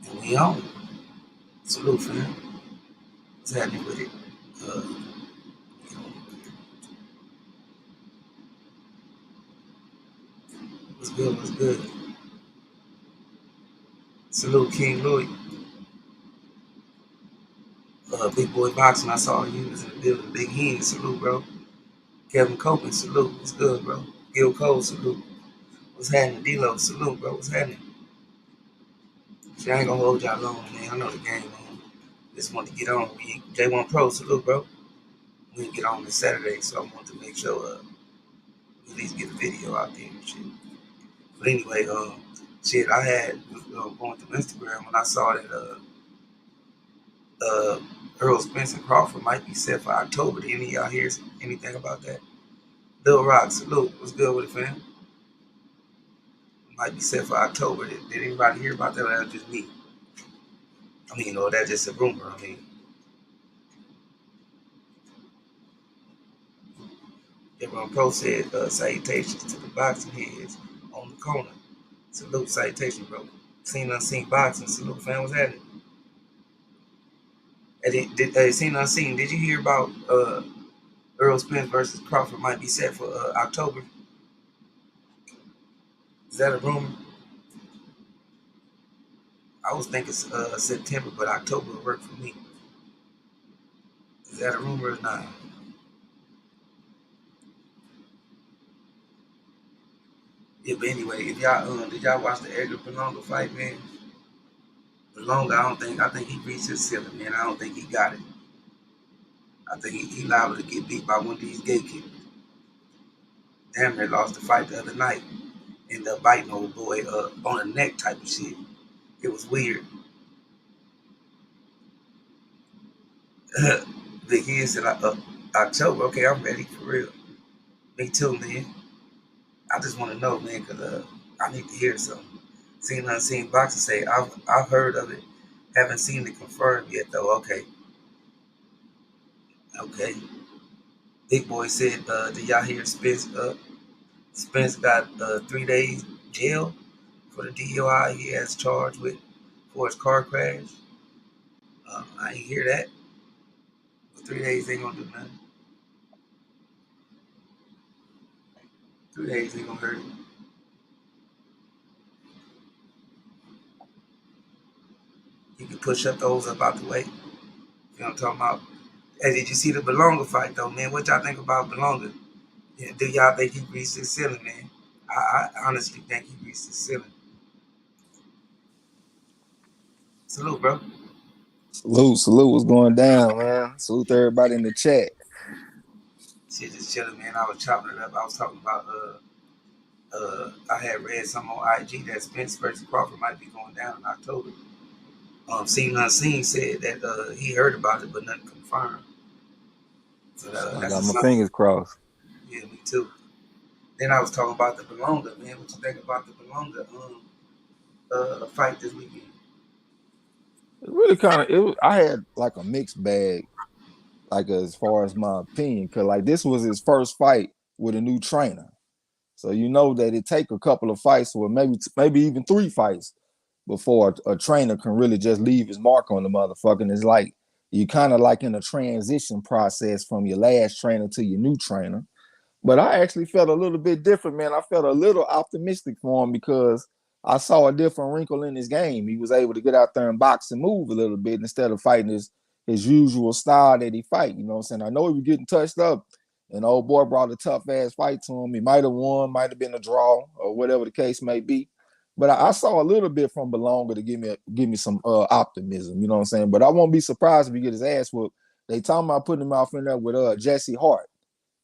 And we on. Salute, fam. What's happening with it? Uh, you know, what's good? What's good? Salute, King Louis. Big Boy Boxing. I saw you was in the building. Big Hen. Salute, bro. Kevin Copeland. Salute. What's good, bro? Gil Cole. Salute. What's happening? D-Lo. Salute, bro. What's happening? See, I ain't gonna hold y'all long, man. I know the game, man. Just want to get on. J1 Pro. Salute, bro. We didn't get on this Saturday, so I want to make sure at least get a video out there and shit. But anyway, shit, I had going through Instagram when I saw that uh, Earl Spence and Crawford might be set for October. Did any of y'all hear anything about that? Lil Rock, salute. What's good with it, fam? Might be set for October. Did anybody hear about that, or that was just me? I mean, or that's just a rumor. I mean, everyone Pro said salutations to the boxing heads on the corner. Salute, salutation, bro. Seen unseen boxing. Salute, fam. What's happening? And seen unseen. Did you hear about Earl Spence versus Crawford might be set for October? Is that a rumor? I was thinking September, but October would work for me. Is that a rumor or not? Yeah, but anyway, if y'all did y'all watch the Edgar Berlanga fight, man? Berlanga, I think he reached his ceiling, man. I don't think he got it. I think he liable to get beat by one of these gatekeepers. Damn near lost the fight the other night. Ended up biting old boy on the neck type of shit. It was weird. The kids said October. Okay, I'm ready for real. Me too, man. I just want to know, man, because I need to hear something. Seen unseen boxing say I've heard of it, haven't seen it confirmed yet though. Okay, okay. Big Boy said, did y'all hear Spence? Spence got 3 days jail for the DUI he has charged with for his car crash. I ain't hear that. For 3 days ain't gonna do nothing. 3 days ain't gonna hurt him. You can push up those up out the way. You know what I'm talking about? Hey, did you see the Berlanga fight though, man? What y'all think about Berlanga? Yeah, do y'all think he reached his ceiling, man? I honestly think he reached his ceiling. Salute, bro. Salute, salute. What's going down, man? Salute to everybody in the chat. Shit, just chilling, man. I was chopping it up. I was talking about I had read some on IG that Spence versus Crawford might be going down in October. Seen Unseen said that he heard about it, but nothing confirmed. So I that's a got my sign. fingers crossed. Yeah, me too. Then I was talking about the Berlanga, man. What you think about the Berlanga fight this weekend? It really kind of. I had like a mixed bag, like as far as my opinion, because like this was his first fight with a new trainer. So you know that it take a couple of fights, or maybe even 3 fights, before a trainer can really just leave his mark on the motherfucker. And it's like you kind of like in a transition process from your last trainer to your new trainer. But I actually felt a little bit different, man. I felt a little optimistic for him because I saw a different wrinkle in his game. He was able to get out there and box and move a little bit instead of fighting his usual style that he fight. You know what I'm saying? I know he was getting touched up, and old boy brought a tough ass fight to him. He might have won, might have been a draw, or whatever the case may be. But I saw a little bit from Berlanga to give me some optimism. You know what I'm saying? But I won't be surprised if he get his ass whooped. They talking about putting him out in there with Jesse Hart.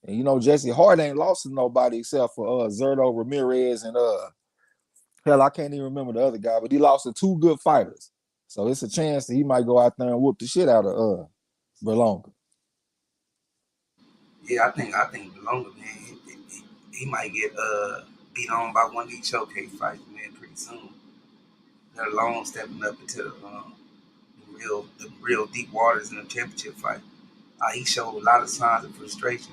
And you know, Jesse Hart ain't lost to nobody except for Zerto Ramirez and hell, I can't even remember the other guy, but he lost to 2 good fighters. So it's a chance that he might go out there and whoop the shit out of Berlanga. Yeah, I think Berlanga, man, he might get beat on by one of these showcase fights, man, pretty soon. Let alone stepping up into the real deep waters in the championship fight. He showed a lot of signs of frustration.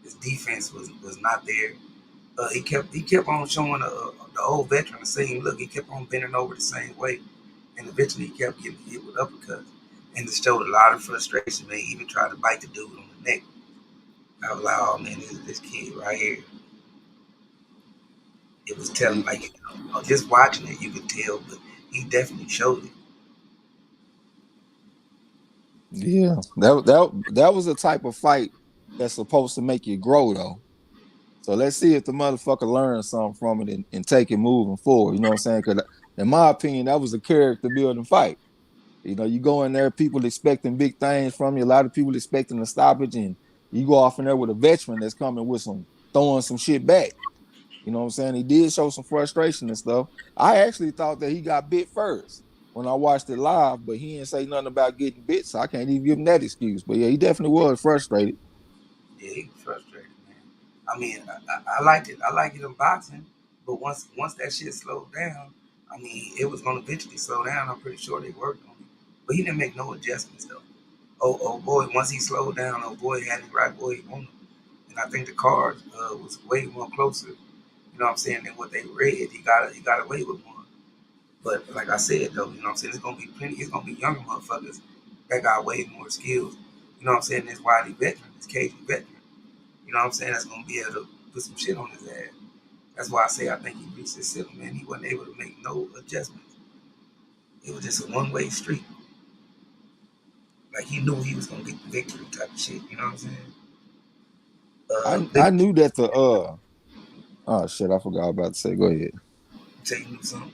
His defense was not there. He kept on showing the old veteran the same look. He kept on bending over the same way. And eventually he kept getting hit with uppercuts. And it showed a lot of frustration, man. He even tried to bite the dude on the neck. I was like, oh man, this kid right here. It was telling, like, just watching it, you could tell, but he definitely showed it. Yeah, that was a type of fight that's supposed to make you grow though. So let's see if the motherfucker learns something from it and take it moving forward. You know what I'm saying? Because in my opinion, that was a character building fight. You know, you go in there, people expecting big things from you. A lot of people expecting a stoppage, and you go off in there with a veteran that's coming with some throwing some shit back. You know what I'm saying? He did show some frustration and stuff. I actually thought that he got bit first when I watched it live, but he didn't say nothing about getting bit, so I can't even give him that excuse. But yeah, he definitely was frustrated. Yeah, he was frustrated, man. I mean, I liked it. I like it in boxing, but once that shit slowed down, I mean, it was gonna eventually slow down. I'm pretty sure they worked on it, but he didn't make no adjustments though. Oh boy, once he slowed down, oh boy, had it right where he wanted. And I think the card was way more closer. You know what I'm saying? Than what they read. He got away with one. But like I said though, you know what I'm saying? It's gonna be plenty. It's gonna be younger motherfuckers that got way more skills. You know what I'm saying? This wily veteran, this Cajun veteran. You know what I'm saying? That's gonna be able to put some shit on his ass. That's why I say I think he reached his ceiling, man. He wasn't able to make no adjustments. It was just a one-way street. Like he knew he was gonna get the victory type of shit. You know what I'm saying? Big I knew that the oh shit, I forgot about to say. Go ahead. tell you something.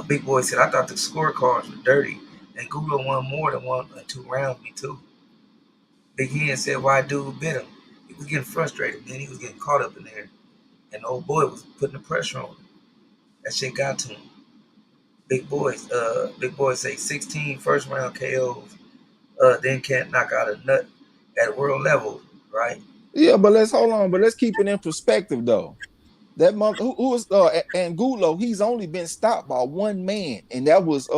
Big boy said I thought the scorecards were dirty, and Google won more than one or two rounds. Me too. Big Hen said why dude bit him. He was getting frustrated, man. He was getting caught up in there, and the old boy was putting the pressure on him. That shit got to him. Big boys say 16 first round KOs. Then can't knock out a nut at world level, right? Yeah, but let's hold on. But let's keep it in perspective though. That month, who was Angulo? He's only been stopped by one man, and that was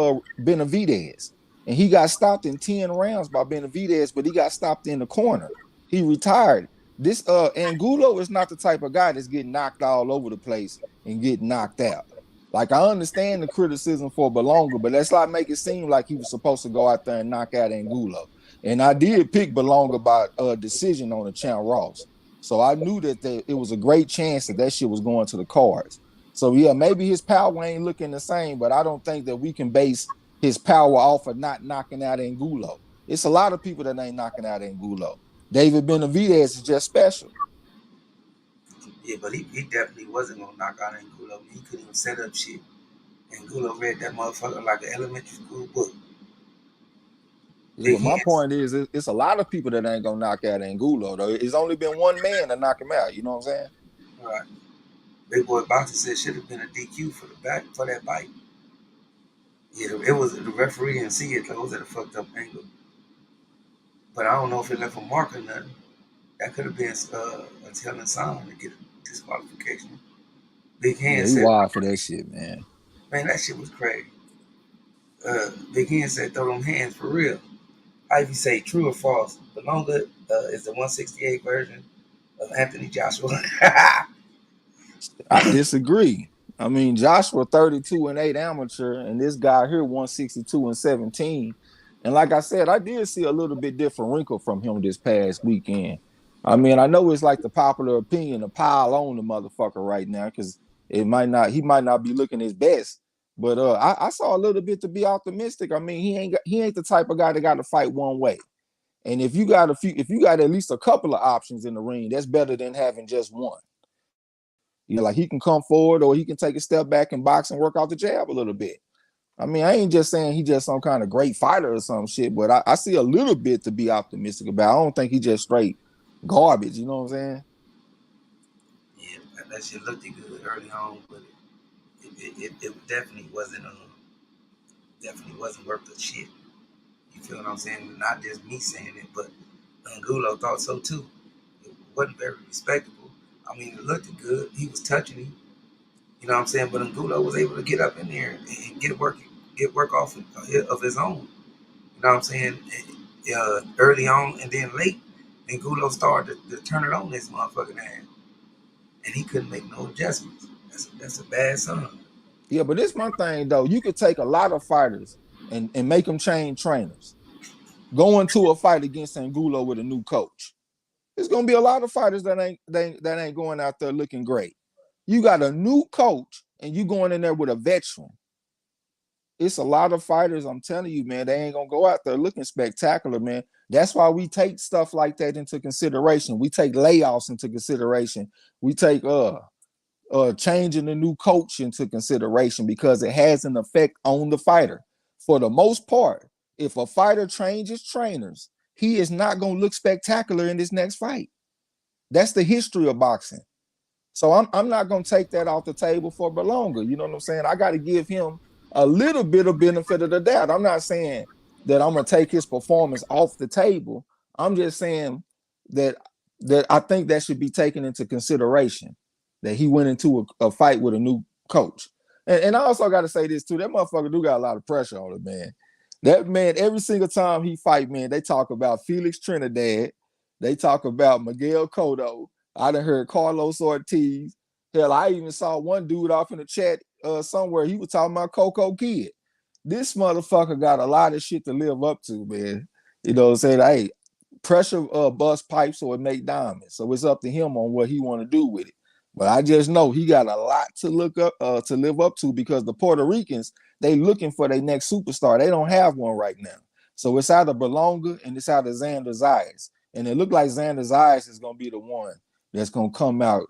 Benavidez, and he got stopped in 10 rounds by Benavidez, but he got stopped in the corner. He retired. This Angulo is not the type of guy that's getting knocked all over the place and get knocked out. Like I understand the criticism for Berlanga, but let's not make it seem like he was supposed to go out there and knock out Angulo. And I did pick Berlanga by decision on the Champ Ross. So I knew that it was a great chance that shit was going to the cards. So yeah, maybe his power ain't looking the same, but I don't think that we can base his power off of not knocking out Angulo. It's a lot of people that ain't knocking out Angulo. David Benavidez is just special. Yeah, but he definitely wasn't gonna knock out Angulo. He couldn't even set up shit. Angulo read that motherfucker like an elementary school book. Yeah, Big but my hands. point is, it's a lot of people that ain't gonna knock out Angulo though. It's only been one man to knock him out. You know what I'm saying? Right. Big boy boxer said should have been a DQ for the back for that bite. Yeah, it was the referee didn't see it. It was at a fucked up angle. But I don't know if it left a mark or nothing. That could have been a telling sign to get a disqualification. Big Yeah, Hand he said, wild for that shit, man. man, that shit was crazy. Big Hand said, throw them hands for real. Ivy say, true or false? Berlanga is the 168 version of Anthony Joshua. I disagree. I mean, Joshua 32-8 amateur, and this guy here 162-17. And like I said, I did see a little bit different wrinkle from him this past weekend. I mean, I know it's like the popular opinion to pile on the motherfucker right now because he might not be looking his best. But I saw a little bit to be optimistic. I mean, he ain't the type of guy that got to fight one way. And if you got at least a couple of options in the ring, that's better than having just one. You know, like he can come forward or he can take a step back and box and work out the jab a little bit. I mean, I ain't just saying he just some kind of great fighter or some shit, but I see a little bit to be optimistic about. I don't think he just straight garbage. You know what I'm saying? Yeah, that shit looked good early on, but it definitely wasn't worth the shit. You feel what I'm saying? Not just me saying it, but Angulo thought so too. It wasn't very respectable. I mean, it looked good. He was touching him. You know what I'm saying? But Angulo was able to get up in there and get work off of his own. You know what I'm saying? Early on and then late, Angulo started to turn it on this motherfucking ass, and he couldn't make no adjustments. That's a bad sign. Yeah, but this my thing though. You could take a lot of fighters and make them change trainers. Go into a fight against Angulo with a new coach. There's gonna be a lot of fighters that ain't going out there looking great. You got a new coach and you going in there with a veteran. It's a lot of fighters. I'm telling you, man, they ain't gonna go out there looking spectacular, man. That's why we take stuff like that into consideration. We take layoffs into consideration. We take changing the new coach into consideration because it has an effect on the fighter. For the most part, if a fighter changes trainers, he is not going to look spectacular in this next fight. That's the history of boxing. So I'm not gonna take that off the table for Berlanga. You know what I'm saying? I got to give him a little bit of benefit of the doubt. I'm not saying that I'm gonna take his performance off the table. I'm just saying that I think that should be taken into consideration. That he went into a fight with a new coach. And I also got to say this too. That motherfucker do got a lot of pressure on him, man. That man, every single time he fight, man, they talk about Felix Trinidad. They talk about Miguel Cotto. I done heard Carlos Ortiz. Hell, I even saw one dude off in the chat somewhere. He was talking about Coco Kid. This motherfucker got a lot of shit to live up to, man. You know what I'm saying? Hey, pressure bust pipes or it make diamonds. So it's up to him on what he want to do with it. But I just know he got a lot to look up to live up to because the Puerto Ricans, they looking for their next superstar. They don't have one right now. So it's either Berlanga and it's either Xander Zayas. And it looked like Xander Zayas is gonna be the one that's gonna come out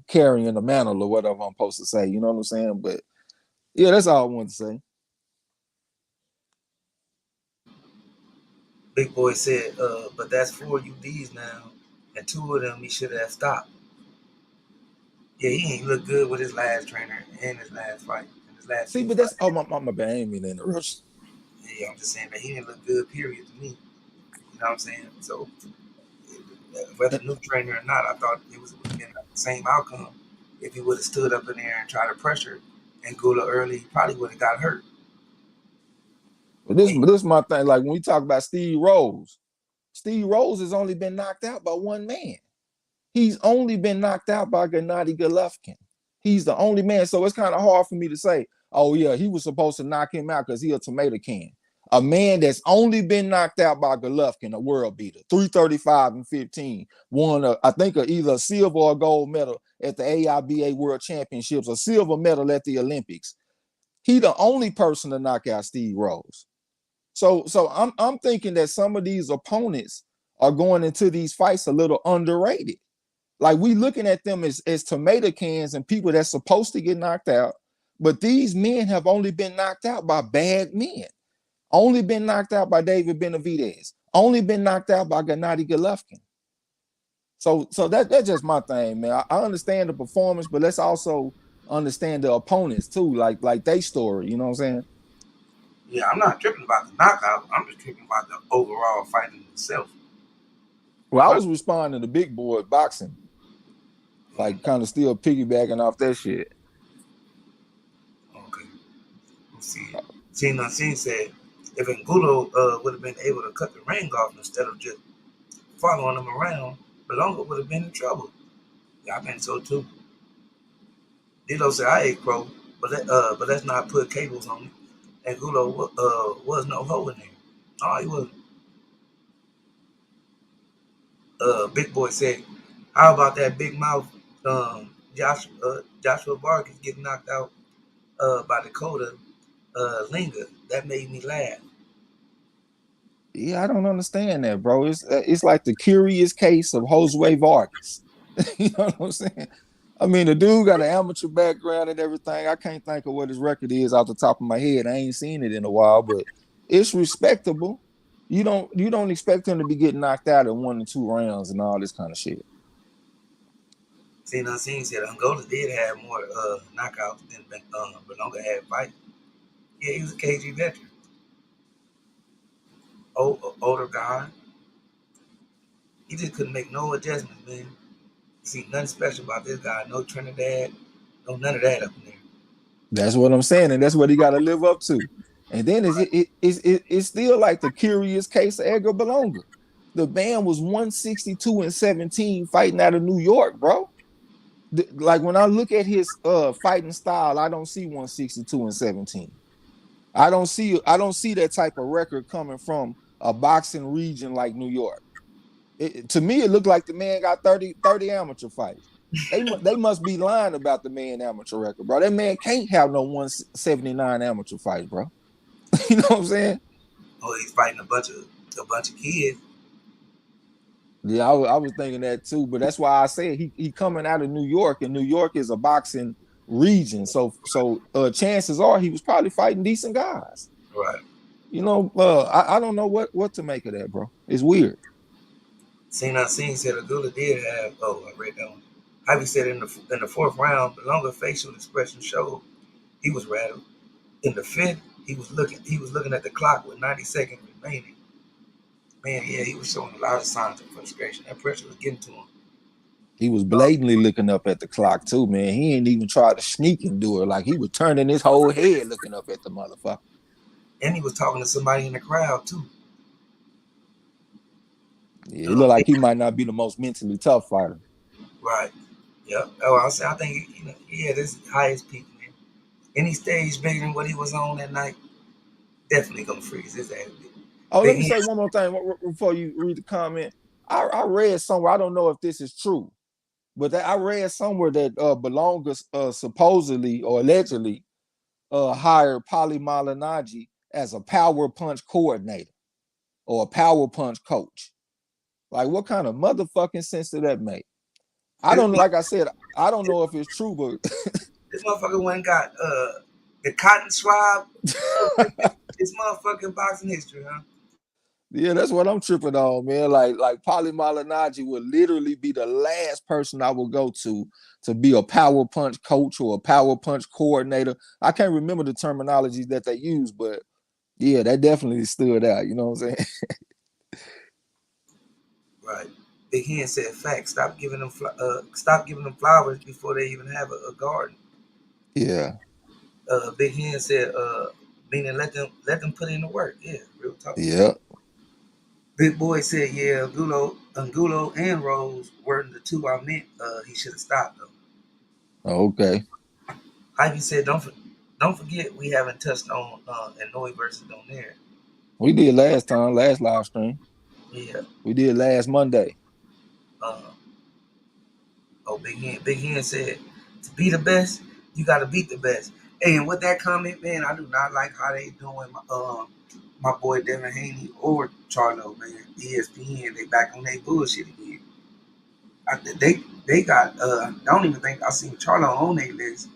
carrying the mantle or whatever I'm supposed to say. You know what I'm saying? But yeah, that's all I wanted to say. Big Boy said, but that's 4 UDs now, and 2 of them he should have stopped. Yeah, he ain't look good with his last trainer and his last fight, and his last See, two but that's fights. my bad. I ain't mean to interrupt. Yeah, I'm just saying that he didn't look good, period, to me. You know what I'm saying? So, whether new trainer or not, I thought it would have been the same outcome if he would have stood up in there and tried to pressure Angulo early. He probably would have got hurt. But this Hey, this is my thing. Like when we talk about Steve Rose has only been knocked out by one man. He's only been knocked out by Gennady Golovkin. He's the only man. So it's kind of hard for me to say, oh, yeah, he was supposed to knock him out because he a tomato can. A man that's only been knocked out by Golovkin, a world beater, 335 and 15, won, I think, either a silver or a gold medal at the AIBA World Championships, a silver medal at the Olympics. He the only person to knock out Steve Rose. So I'm thinking that some of these opponents are going into these fights a little underrated. Like we looking at them as tomato cans and people that's supposed to get knocked out. But these men have only been knocked out by bad men. Only been knocked out by David Benavidez. Only been knocked out by Gennady Golovkin. So that's just my thing, man. I understand the performance, but let's also understand the opponents too, like they story. You know what I'm saying? yeah, I'm not tripping about the knockout. I'm just tripping about the overall fighting itself. Well, I But, was responding to big boy boxing, like kind of still piggybacking off that shit. okay, let's see. Seen Unseen said, if Angulo would have been able to cut the ring off instead of just following him around, Berlanga would have been in trouble. Yeah, I think so too. Dilo said, I ate crow, but let's not put cables on it. Angulo was no hoe in there. No, he wasn't. Big Boy said, how about that big mouth Joshua Vargas getting knocked out by Dakota Linga? That made me laugh. Yeah, I don't understand that, bro. It's like the curious case of Josue Vargas. You know what I'm saying? I mean, the dude got an amateur background and everything. I can't think of what his record is off the top of my head. I ain't seen it in a while, but it's respectable. You don't expect him to be getting knocked out in 1 and 2 rounds and all this kind of shit. Seen Unseen said Angola did have more knockouts than Berlanga had fights. Yeah, he was a KG veteran. Older guy. He just couldn't make no adjustments, man. See, nothing special about this guy. No Trinidad, no none of that up in there. That's what I'm saying, and that's what he got to live up to. And then it's still like the curious case of Edgar Berlanga. The man was 162 and 17 fighting out of New York, bro. Like when I look at his fighting style, I don't see 162 and 17. I don't see that type of record coming from a boxing region like New York. To me, it looked like the man got 30 amateur fights. They must be lying about the man amateur record, bro. That man can't have no 179 amateur fights, bro. You know what I'm saying? Oh, he's fighting a bunch of kids. Yeah, I was thinking that too, but that's why I said he coming out of New York, and New York is a boxing region. So chances are he was probably fighting decent guys. Right. I don't know what to make of that, bro. It's weird. Seen Unseen said Agula did have. Oh, I read that one. Ivy said in the fourth round, Berlanga facial expression showed he was rattled. In the fifth, he was looking at the clock with 90 seconds remaining. Man, yeah, he was showing a lot of signs of frustration. That pressure was getting to him. He was blatantly looking up at the clock too, man. He ain't even tried to sneak and do it. Like he was turning his whole head looking up at the motherfucker. And he was talking to somebody in the crowd too. Yeah, he looked Big, like he might not be the most mentally tough fighter. right. Yep. Oh, I think he had his highest peak, man. Any stage bigger than what he was on that night, definitely gonna freeze his ass. Oh, let Big me say one more thing before you read the comment. I read somewhere, I don't know if this is true, but I read somewhere that Belonga supposedly or allegedly hired Polly Malignaggi as a power punch coordinator or a power punch coach. Like, what kind of motherfucking sense did that make? I This, don't know. Like I said, I don't know if it's true, but this motherfucker went and got the cotton swab. It's motherfucking boxing history, huh? yeah, that's what I'm tripping on, man. Like Polly Malignaggi would literally be the last person I would go to be a power punch coach or a power punch coordinator. I can't remember the terminology that they use, but yeah, that definitely stood out. You know what I'm saying? Right. Big Hen said, "Facts. Stop giving them flowers before they even have a garden." Yeah, Big Hen said, "Meaning let them put in the work." Yeah, real talk. yeah. Big Boy said, "Yeah, Angulo and Rose weren't the two I meant. He should have stopped though." Okay. Ivy said, "Don't forget we haven't touched on Hanoi versus Donaire." We did last time, last live stream. Yeah. We did last Monday. Uh, oh, Big Hen said, "To be the best, you got to beat the best." Hey, and with that comment, man, I do not like how they doing my boy Devin Haney or Charlo, man. ESPN, they back on their bullshit again. They got I don't even think I seen Charlo on their list,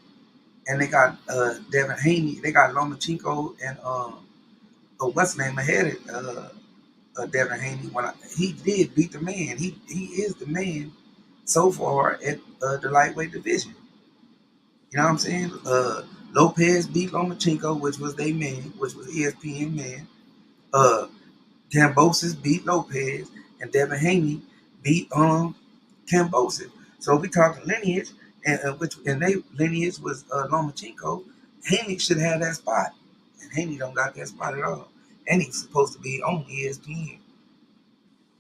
and they got Devin Haney, they got Lomachenko and what's the name ahead of Devin Haney. He did beat the man. He is the man so far at the lightweight division. You know what I'm saying? Lopez beat Lomachenko, which was their man, which was ESPN man. Uh, Cambosis beat Lopez, and Devin Haney beat Cambosis. So we talking lineage, and they lineage was Lomachenko. Haney should have that spot, and Haney don't got that spot at all. And he's supposed to be on ESPN.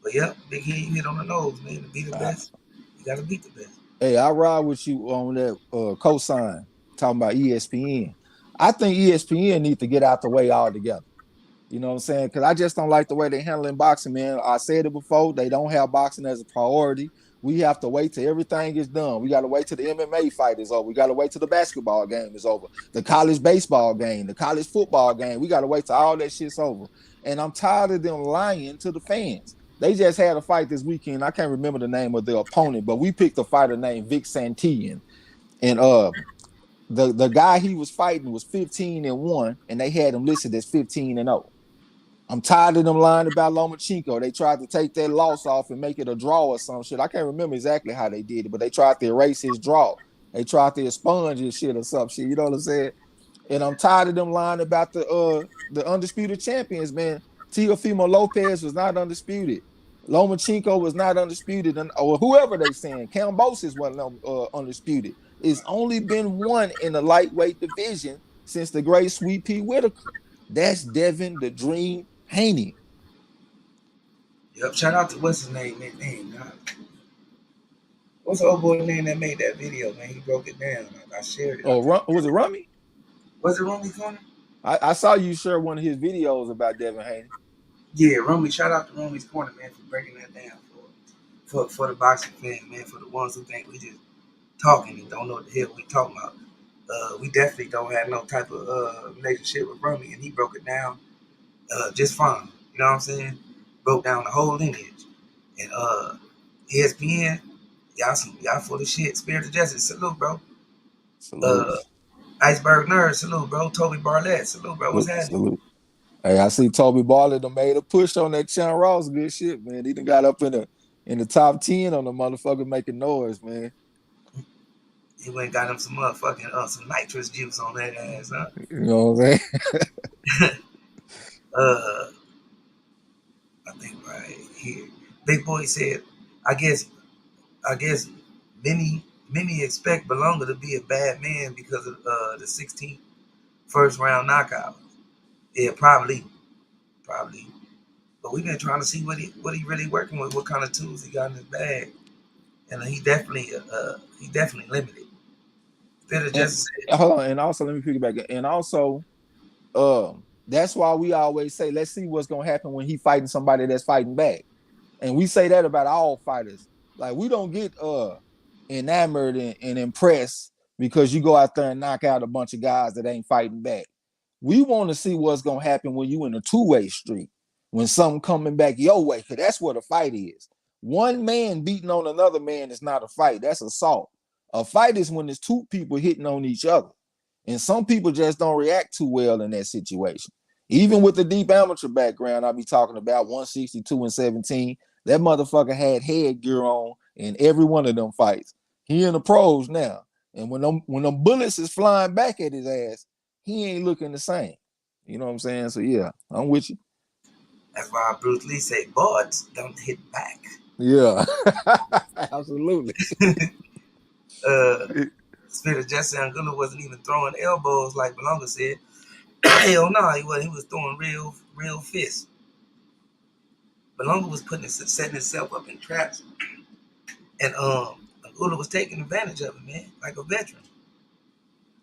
But yep, Big Head, you hit on the nose, man. To be the I, best, you gotta beat the best. hey, I ride with you on that cosign talking about ESPN. I think ESPN need to get out the way altogether. You know what I'm saying? Because I just don't like the way they're handling boxing, man. I said it before. They don't have boxing as a priority. We have to wait till everything is done. We got to wait till the MMA fight is over. We got to wait till the basketball game is over. The college baseball game, the college football game. We got to wait till all that shit's over. And I'm tired of them lying to the fans. They just had a fight this weekend. I can't remember the name of the opponent, but we picked a fighter named Vic Santillan. And the guy he was fighting was 15-1, and they had him listed as 15-0. I'm tired of them lying about Lomachenko. They tried to take that loss off and make it a draw or some shit. I can't remember exactly how they did it, but they tried to erase his draw. They tried to expunge his shit or some shit. You know what I'm saying? And I'm tired of them lying about the undisputed champions, man. Teofimo Lopez was not undisputed. Lomachenko was not undisputed, or whoever they saying. Cambosis wasn't undisputed. It's only been one in the lightweight division since the great Sweet Pea Whitaker. That's Devin the Dream Haney. Yep. Shout out to what's his name, man. Name. What's the old boy name that made that video, man? He broke it down. I shared it. I Oh, think. Was it Rummy? Was it Rummy Corner? I saw you share one of his videos about Devin Haney. Yeah, Rummy. Shout out to Rummy's Corner, man, for breaking that down for the boxing fan, man. For the ones who think we just talking and don't know what the hell we talking about. We definitely don't have no type of relationship with Rummy, and he broke it down just fine. You know what I'm saying? Broke down the whole lineage. And ESPN, y'all full of shit. Spirit of Justice, salute, bro. Salute. Uh, Iceberg Nerd, salute, bro. Toby Barlett, salute, bro. What's happening? Salute. Hey, I see Toby Barley done made a push on that Sean Ross good shit, man. He done got up in the top 10 on the motherfucker making noise, man. He went and got him some motherfucking some nitrous juice on that ass, huh? You know what I'm saying? uh, I think right here, Big Boy said, I guess I guess many expect Berlanga to be a bad man because of the 16th first round knockout. Yeah, probably. But we've been trying to see what he really working with, what kind of tools he got in his bag, and he definitely limited. Better And just say, hold on, and also let me piggyback. And also, that's why we always say, let's see what's gonna happen when he fighting somebody that's fighting back. And we say that about all fighters. Like we don't get enamored and impressed because you go out there and knock out a bunch of guys that ain't fighting back. We want to see what's gonna happen when you in a two-way street, when something coming back your way, because that's what a fight is. One man beating on another man is not a fight. That's assault. A fight is when there's two people hitting on each other. And some people just don't react too well in that situation. Even with the deep amateur background I be talking about, 162 and 17, that motherfucker had headgear on in every one of them fights. He in the pros now. And when them bullets is flying back at his ass, he ain't looking the same. You know what I'm saying? So yeah, I'm with you. that's why Bruce Lee say, "Boards don't hit back." Yeah. Absolutely. uh, Spirit of Jesse Angulo wasn't even throwing elbows like Berlanga said. Hell no, he wasn't. He was throwing real fists. Berlanga was setting himself up in traps, and Angulo was taking advantage of it, man, like a veteran.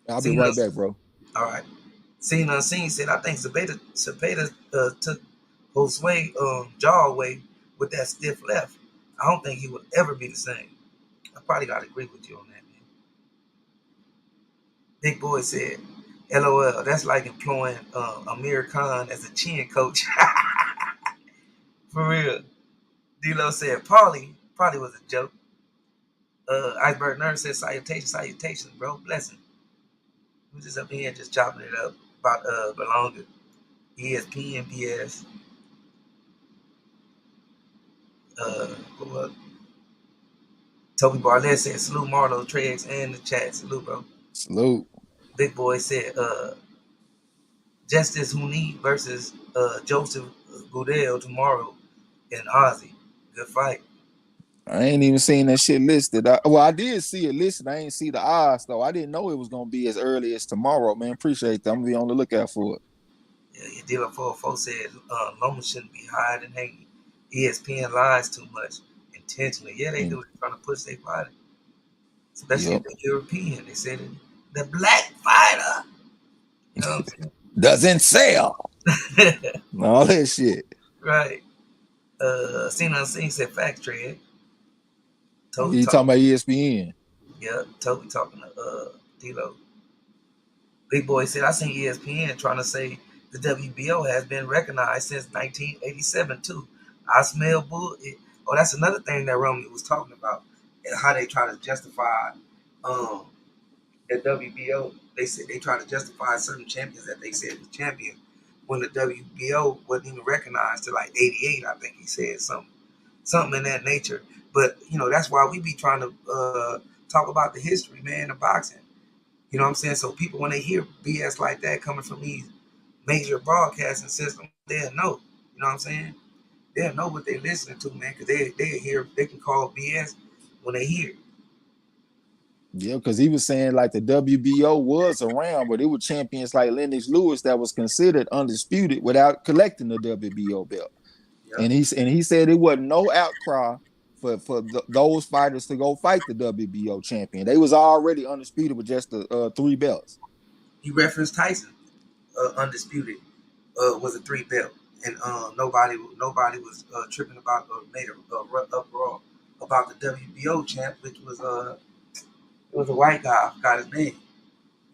I'll be Seen right us, back, bro. all right. Seen Unseen said, I think Zapata took Josue jaw away with that stiff left. I don't think he would ever be the same. I probably got to agree with you on that, man. Big Boy said, LOL, that's like employing Amir Khan as a chin coach. For real. D-Lo said, Paulie was a joke. Iceberg Nerd said, salutations, bro. Blessing. We just up here just chopping it up about Berlanga, ESPN, BS. What? Toby Barlett said, salute Marlo, Trex, and the chat. Salute, bro. Salute. Big Boy said, Justice Huni versus Joseph Goodell tomorrow in Ozzy. Good fight. I ain't even seen that shit listed. I did see it listed. I ain't see the odds though. I didn't know it was gonna be as early as tomorrow, man. Appreciate that. I'm gonna be on the lookout for it. Yeah, your dealer 404 said Loma shouldn't be hiding hanging. ESPN lies too much intentionally. Yeah, they do. And They're trying to push their fighter, especially yep. the European. They said it, the black fighter. You know what Doesn't sell. I'm saying? All that shit. Right. Seen Unseen said fact trade. Toby You talking talking. about ESPN? Yeah, Toby talking to D-Lo. Big Boy said, I seen ESPN trying to say the WBO has been recognized since 1987 too. I smell bull. Oh, that's another thing that Romy was talking about, and how they try to justify um, the WBO. They said they try to justify certain champions that they said was champion when the WBO wasn't even recognized till like '88. I think he said something in that nature. But that's why we be trying to talk about the history, man, of boxing. You know what I'm saying? So people, when they hear BS like that coming from these major broadcasting systems, they'll know. You know what I'm saying? They'll know what they're listening to, man, because they can call BS when they hear it. Yeah, because he was saying like the WBO was around, but it was champions like Lennox Lewis that was considered undisputed without collecting the WBO belt. Yep. And he said it wasn't no outcry those fighters to go fight the WBO champion. They was already undisputed with just the 3 belts. He referenced Tyson, undisputed, was a 3 belt, and nobody was tripping about or made a uproar about the WBO champ, which was it was a white guy. I forgot his name,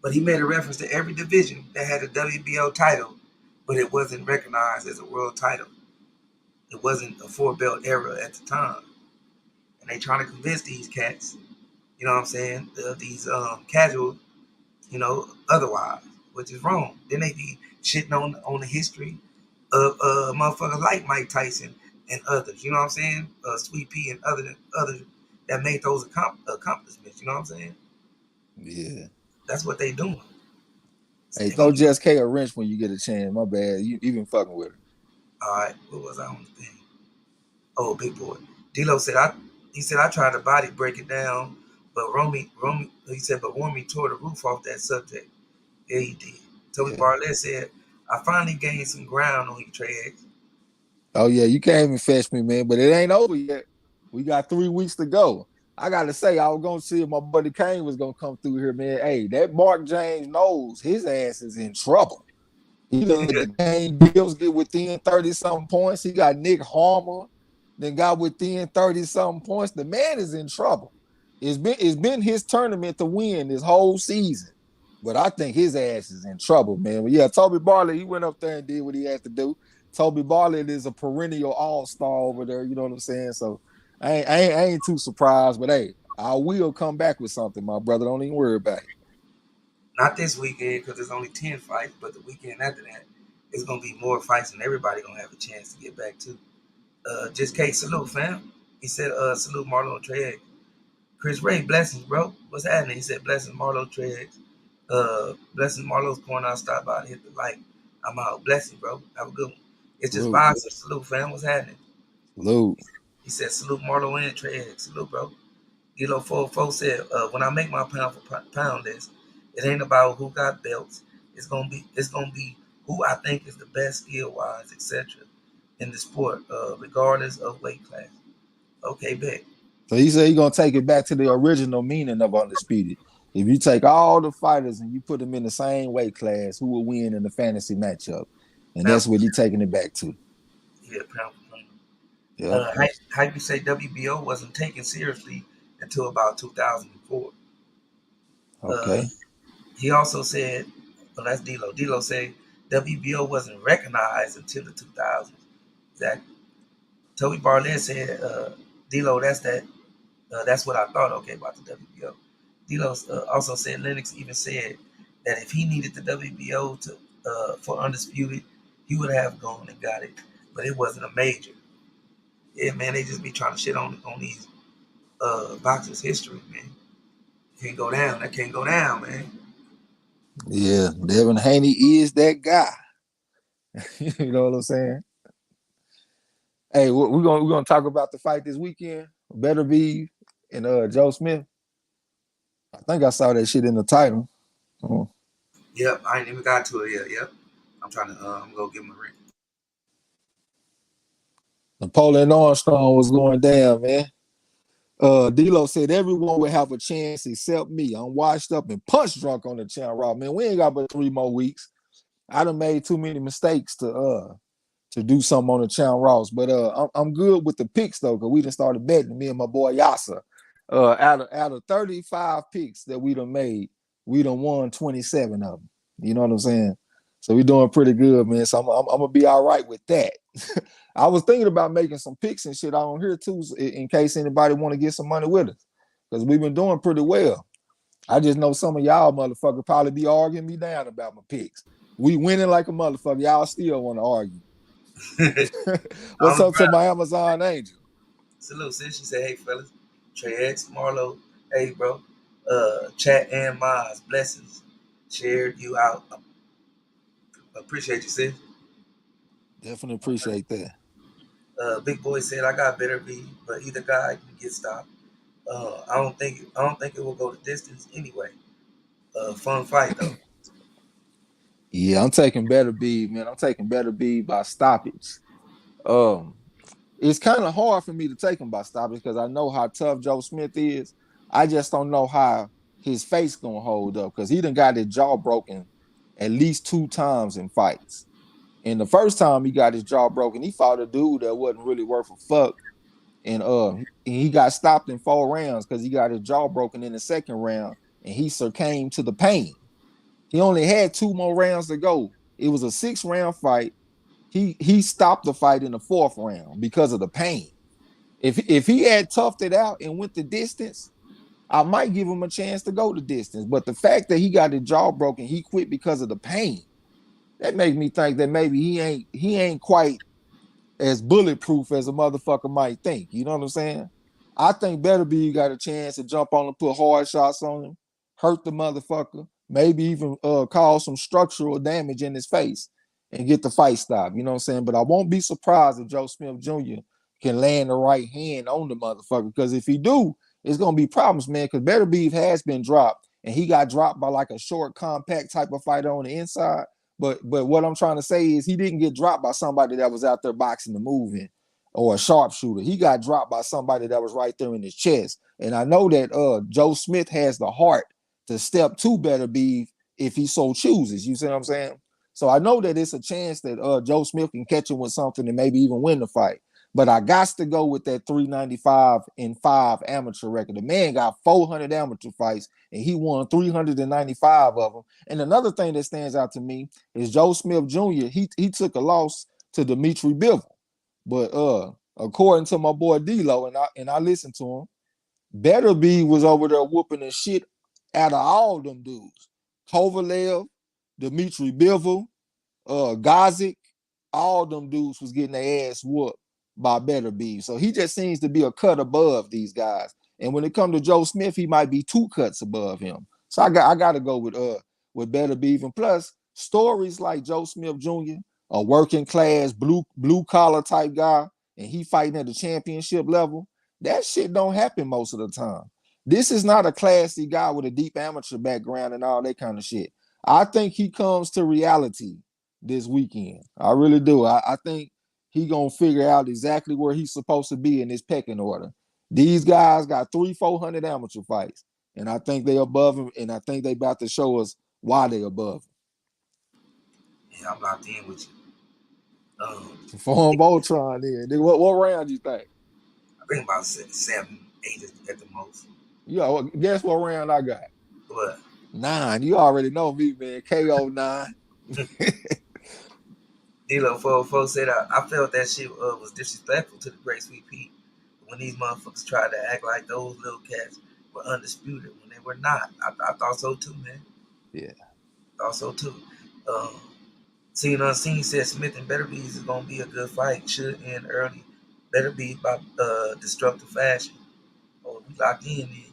but he made a reference to every division that had a WBO title, but it wasn't recognized as a world title. It wasn't a 4 belt era at the time, and they trying to convince these cats, you know what I'm saying, these casual, otherwise, which is wrong. Then they be shitting on the history of motherfuckers like Mike Tyson and others. You know what I'm saying? Sweet Pea and others that made those accomplishments. You know what I'm saying? Yeah. That's what they doing. So Hey, they throw gonna Jess K a wrench when you get a chance. My bad. You been fucking with her. all right. What was I on the thing? Oh, big boy. D'Lo said I tried to body break it down, but Romy he said, but Romy tore the roof off that subject. Yeah, he did. Toby Yeah. Bartlett said, I finally gained some ground on you, Trey X. Oh yeah, you can't even fetch me, man. But it ain't over yet. We got 3 weeks to go. I gotta say, I was gonna see if my buddy Kane was gonna come through here, man. Hey, that Mark James knows his ass is in trouble. He done let the Kane Bills get within 30 something points. He got Nick Harmer, then got within 30 something points. The man is in trouble. It's been his tournament to win this whole season. But I think his ass is in trouble, man. But yeah, Toby Barlett, he went up there and did what he had to do. Toby Barlett is a perennial all-star over there, you know what I'm saying? So I ain't too surprised, but hey, I will come back with something, my brother. Don't even worry about it. Not this weekend because there's only 10 fights, but the weekend after that, it's going to be more fights and everybody going to have a chance to get back to. Just K, salute, fam. He said, salute Marlon Trey. Chris Ray, blessings, bro. What's happening? He said, blessings, Marlo Trey. Blessings, Marlo's corner. I'll stop by and hit the like. I'm out. Blessings, bro. Have a good one. It's just Salute. boxing. Salute, fam. What's happening? Salute. He said, salute Marlo and Trey. Salute, bro. Kilo 44 said, when I make my pound for pound list, it ain't about who got belts. It's gonna be who I think is the best skill wise, etc. in the sport, regardless of weight class. Okay, bet. So he said he's gonna take it back to the original meaning of undisputed. If you take all the fighters and you put them in the same weight class, who will win in the fantasy matchup? And Pound that's for what he's taking it back to. yeah, pound for pound. Yep. How you say WBO wasn't taken seriously until about 2004? Uh, Okay. he also said, well, that's D'Lo. D'Lo said WBO wasn't recognized until the 2000s. Exactly. Toby Barlett said, D'Lo, that's what I thought. Okay, about the WBO. D'Lo also said Lennox even said that if he needed the WBO to for undisputed, he would have gone and got it, but it wasn't a major. Yeah, man, they just be trying to shit on these boxers' history, man. Can't go down. That can't go down, man. Yeah, Devin Haney is that guy. You know what I'm saying? Hey, we're gonna talk about the fight this weekend. Beterbiev and Joe Smith. I think I saw that shit in the title. Oh. Yep, I ain't even got to it yet. Yep, I'm trying to. I'm gonna give him a ring. Napoleon Armstrong was going down, man. D'Lo said everyone would have a chance except me. I'm washed up and punch drunk on the channel raw. Man, we ain't got but 3 more weeks. I done made too many mistakes to do something on the channel Ross. But I'm good with the picks though, because we done started betting, me and my boy Yasa. Out of 35 picks that we done made, we done won 27 of them. You know what I'm saying? So we doing pretty good, man. So I'm gonna be all right with that. I was thinking about making some picks and shit on here too, in case anybody want to get some money with us, because we've been doing pretty well. I just know some of y'all motherfuckers probably be arguing me down about my picks. We winning like a motherfucker. Y'all still want to argue. What's All the up to brothers. my Amazon angel? Salute, sis. She said, "Hey, fellas, Trey X, Marlo, hey, bro, chat and Maz, blessings, shared you out. Appreciate you, sis." Definitely appreciate that. Big boy said, "I got better be, but either guy can get stopped. I don't think it will go the distance anyway. Fun fight though. Yeah, I'm taking Beterbiev, man. I'm taking Beterbiev by stoppage. Um, it's kind of hard for me to take him by stoppage because I know how tough Joe Smith is. I just don't know how his face gonna hold up because he done got his jaw broken at least 2 times in fights. And the first time he got his jaw broken, he fought a dude that wasn't really worth a fuck. And he got stopped in 4 rounds because he got his jaw broken in the second round and he succumbed to the pain. He only had 2 more rounds to go. It was a 6 round fight. He stopped the fight in the 4th round because of the pain. If he had toughed it out and went the distance, I might give him a chance to go the distance. But the fact that he got his jaw broken, he quit because of the pain. That makes me think that maybe he ain't quite as bulletproof as a motherfucker might think. You know what I'm saying? I think Beterbiev got a chance to jump on and put hard shots on him, hurt the motherfucker, maybe even cause some structural damage in his face and get the fight stopped. You know what I'm saying? But I won't be surprised if Joe Smith Jr. can land the right hand on the motherfucker because if he do, it's gonna be problems, man. Because Beterbiev has been dropped and he got dropped by like a short, compact type of fighter on the inside. But what I'm trying to say is he didn't get dropped by somebody that was out there boxing and moving or a sharpshooter. He got dropped by somebody that was right there in his chest. And I know that Joe Smith has the heart to step to Beterbiev if he so chooses. You see what I'm saying? So I know that it's a chance that Joe Smith can catch him with something and maybe even win the fight. But I got to go with that 395-5 amateur record. The man got 400 amateur fights and he won 395 of them. And another thing that stands out to me is Joe Smith Jr. He took a loss to Dimitri Bivol. But according to my boy D-Lo, and I listened to him, Beterbiev was over there whooping the shit out of all them dudes. Kovalev, Dimitri Bivol, Gazik, all them dudes was getting their ass whooped by Beterbiev. So he just seems to be a cut above these guys. And when it comes to Joe Smith, he might be 2 cuts above him. So I got to go with Beterbiev. And plus, stories like Joe Smith Jr., a working class blue collar type guy, and he fighting at the championship level, that shit don't happen most of the time. This is not a classy guy with a deep amateur background and all that kind of shit. I think he comes to reality this weekend. I really do. I think he gonna figure out exactly where he's supposed to be in this pecking order. These guys got 300-400 amateur fights, and I think they above him, and I think they about to show us why they above him. Yeah, I'm locked in with you. For Voltron, then what round you think? I think about 7, 8 at the most. Yeah, guess what round I got? But 9. You already know me, man. KO 9. D-Lo 404 said I felt that shit was disrespectful to the Great Sweet Pete when these motherfuckers tried to act like those little cats were undisputed when they were not. I thought so too, man. Yeah. Thought so too. Um, Seen Unseen said Smith and Beterbiev is gonna be a good fight. Should end early. Beterbiev by destructive fashion. Oh, we locked in then.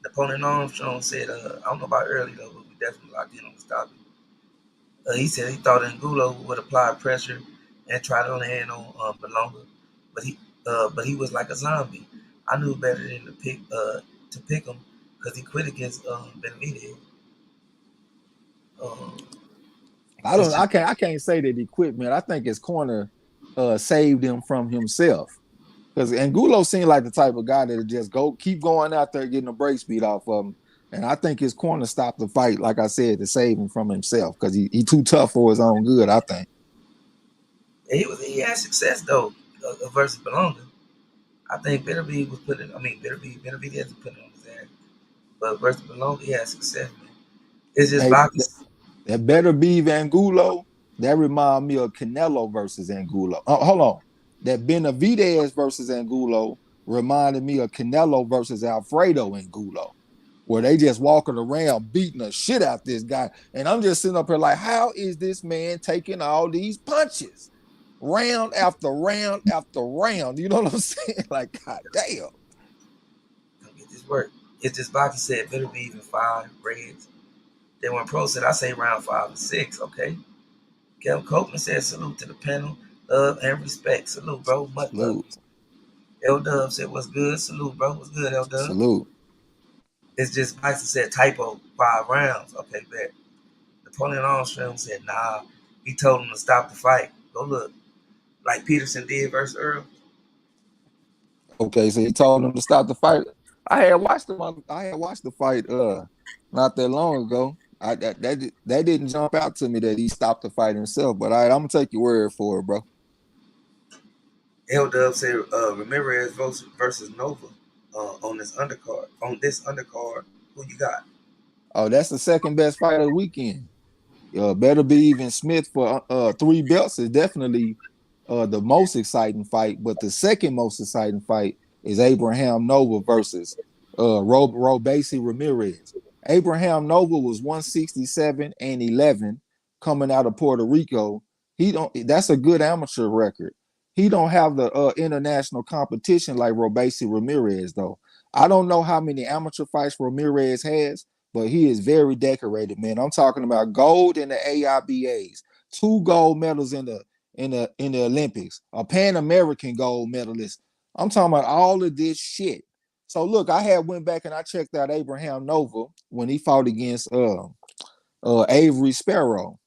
Napoleon Armstrong said, I don't know about early though, but we definitely locked in on the topic. He said he thought Angulo would apply pressure and try to land on Berlanga, but he was like a zombie. I knew better than to pick him because he quit against Benavidez. Um, it's just I can't say that he quit, man. I think his corner saved him from himself. Because Angulo seemed like the type of guy that just keep going out there getting a break speed off of him. And I think his corner stopped the fight, like I said, to save him from himself because he too tough for his own good, I think. he had success though versus Berlanga. I think Beterbiev was putting. I mean, Beterbiev hasn't put it on his ass, but versus Berlanga, he had success, man. It's just Hey, boxing. that Beterbiev Angulo, that remind me of Canelo versus Angulo. Hold on. That Benavidez versus Angulo reminded me of Canelo versus Alfredo Angulo, where they just walking around beating the shit out this guy. And I'm just sitting up here like, how is this man taking all these punches? Round after round after round. You know what I'm saying? Like, god damn. Come get this work. It's just boxing said Beterbiev in 5 reds. Then when Pro said, I say round 5 and 6. Okay. Kevin Copeland said, salute to the panel, love and respect. Salute, bro. Much love. Salute. L Dub said, what's good? Salute, bro. What's good, L Dub? Salute. It's just Bison said typo 5 rounds. Okay, bet. Napoleon Armstrong said, nah. He told him to stop the fight. Go look. Like Peterson did versus Earl. Okay, so he told him to stop the fight. I had watched the fight not that long ago. That didn't jump out to me that he stopped the fight himself. But all right, I'm gonna take your word for it, bro. L Dub said Ramirez versus Nova on this undercard. Who you got? Oh, that's the second best fight of the weekend. Beterbiev and Smith for three belts is definitely the most exciting fight, but the second most exciting fight is Abraham Nova versus Robesi Ramirez. Abraham Nova was 167-11 coming out of Puerto Rico. He don't. That's a good amateur record. He don't have the international competition like Robesi Ramirez though. I don't know how many amateur fights Ramirez has, but he is very decorated, man. I'm talking about gold in the AIBAs, two gold medals in the Olympics, a Pan American gold medalist. I'm talking about all of this shit. So look, I had went back and I checked out Abraham Nova when he fought against Avery Sparrow.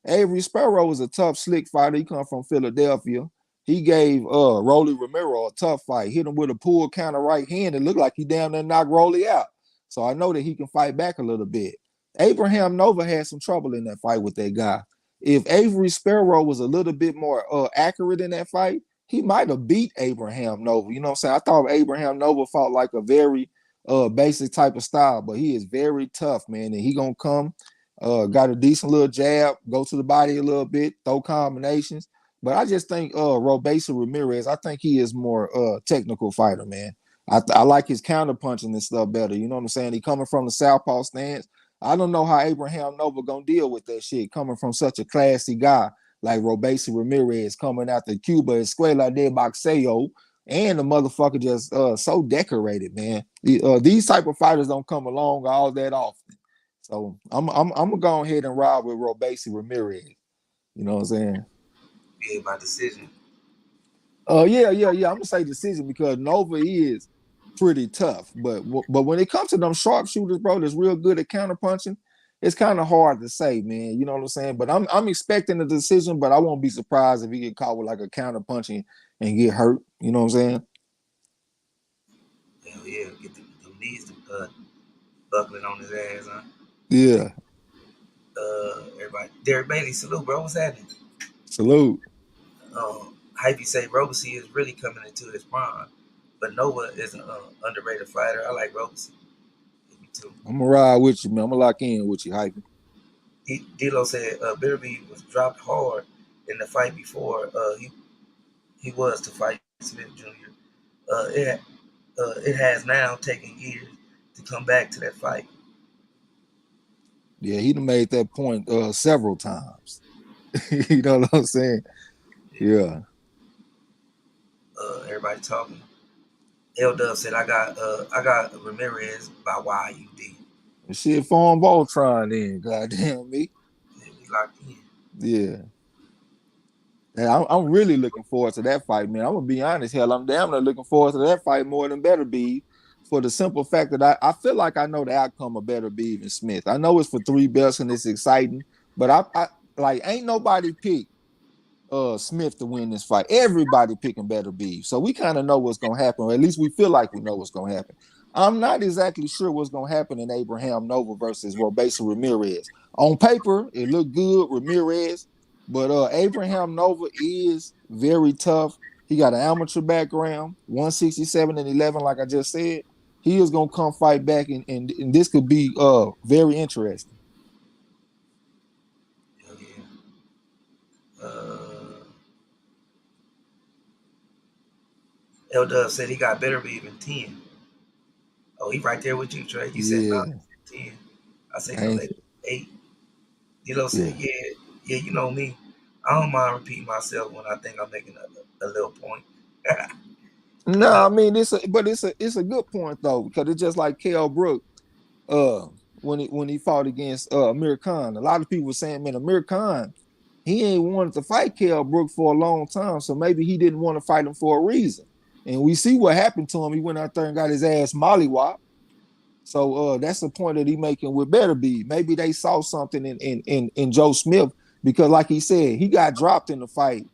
Avery Sparrow was a tough, slick fighter. He come from Philadelphia. He gave Rolly Romero a tough fight. Hit him with a pull counter right hand. It looked like he down there knocked Rolly out. So I know that he can fight back a little bit. Abraham Nova had some trouble in that fight with that guy. If Avery Sparrow was a little bit more accurate in that fight, he might have beat Abraham Nova. You know what I'm saying? I thought Abraham Nova fought like a very basic type of style, but he is very tough, man. And he gonna come got a decent little jab, go to the body a little bit, throw combinations. But I just think Robesa Ramirez, I think he is more technical fighter, man. I like his counter punching and stuff better. You know what I'm saying? He coming from the southpaw stance. I don't know how Abraham Nova gonna deal with that shit coming from such a classy guy like Robesa Ramirez coming out to Cuba, Escuela de Boxeo, and the motherfucker just so decorated, man. These type of fighters don't come along all that often. So I'm gonna go ahead and ride with Robesi Ramirez. You know what I'm saying? Yeah, by decision. Yeah. I'm gonna say decision because Nova is pretty tough, but when it comes to them sharpshooters, bro, that's real good at counterpunching, it's kind of hard to say, man. You know what I'm saying? But I'm expecting a decision, but I won't be surprised if he get caught with like a counterpunching and get hurt. You know what I'm saying? Hell yeah, get the knees buckling on his ass, huh? Yeah. Everybody, Derek Bailey, salute, bro. What's happening? Salute. Hype say Robeson is really coming into his prime, but Nova is an underrated fighter. I like Robeson. Me too. I'm gonna ride with you, man. I'm gonna lock in with you, hyping. D'Lo said Beterbiev was dropped hard in the fight before he was to fight Smith Jr. It has now taken years to come back to that fight. Yeah, he done made that point several times. You know what I'm saying? Yeah. Everybody talking. L Dub said I got Ramirez by YUD. Shit, Farm Voltron then, goddamn me. Yeah, we locked in. Yeah. And I'm really looking forward to that fight, man. I'm gonna be honest, hell, I'm damn near looking forward to that fight more than Beterbiev for the simple fact that I feel like I know the outcome of Beterbiev and Smith. I know it's for three belts and it's exciting, but I like ain't nobody picked Smith to win this fight. Everybody picking Beterbiev. So we kind of know what's gonna happen, or at least we feel like we know what's gonna happen. I'm not exactly sure what's gonna happen in Abraham Nova versus Robesa Ramirez. On paper, it looked good, Ramirez, but Abraham Nova is very tough. He got an amateur background, 167-11, like I just said. He is gonna come fight back, and this could be very interesting. Hell yeah. L Dub said he got Beterbiev in 10. Oh, he right there with you, Trey. You said Yeah, 10. I say no, ain't 8. D'Lo said, yeah. yeah, you know me. I don't mind repeating myself when I think I'm making a little point. No, I mean it's a good point though because it's just like Kell Brook uh when he fought against Amir Khan. A lot of people were saying, man, Amir Khan, he ain't wanted to fight Kell Brook for a long time, so maybe he didn't want to fight him for a reason. And we see what happened to him. He went out there and got his ass mollywop. So that's the point that he making with Beterbiev. Maybe they saw something in Joe Smith because, like he said, he got dropped in the fight.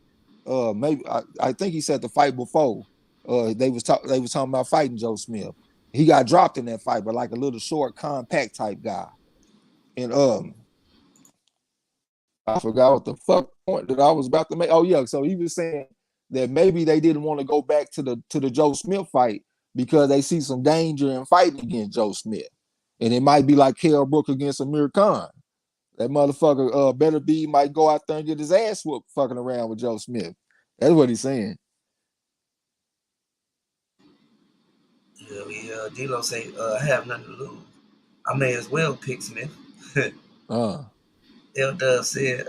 Maybe I think he said the fight before. They was talking about fighting Joe Smith. He got dropped in that fight, but like a little short, compact type guy. And I forgot what the fuck point that I was about to make. Oh yeah, so he was saying that maybe they didn't want to go back to the Joe Smith fight because they see some danger in fighting against Joe Smith, and it might be like Kell Brook against Amir Khan. That motherfucker Beterbiev might go out there and get his ass whooped fucking around with Joe Smith. That's what he's saying. Yeah, D-Lo say, I have nothing to lose. I may as well pick Smith. Uh, L Dub said,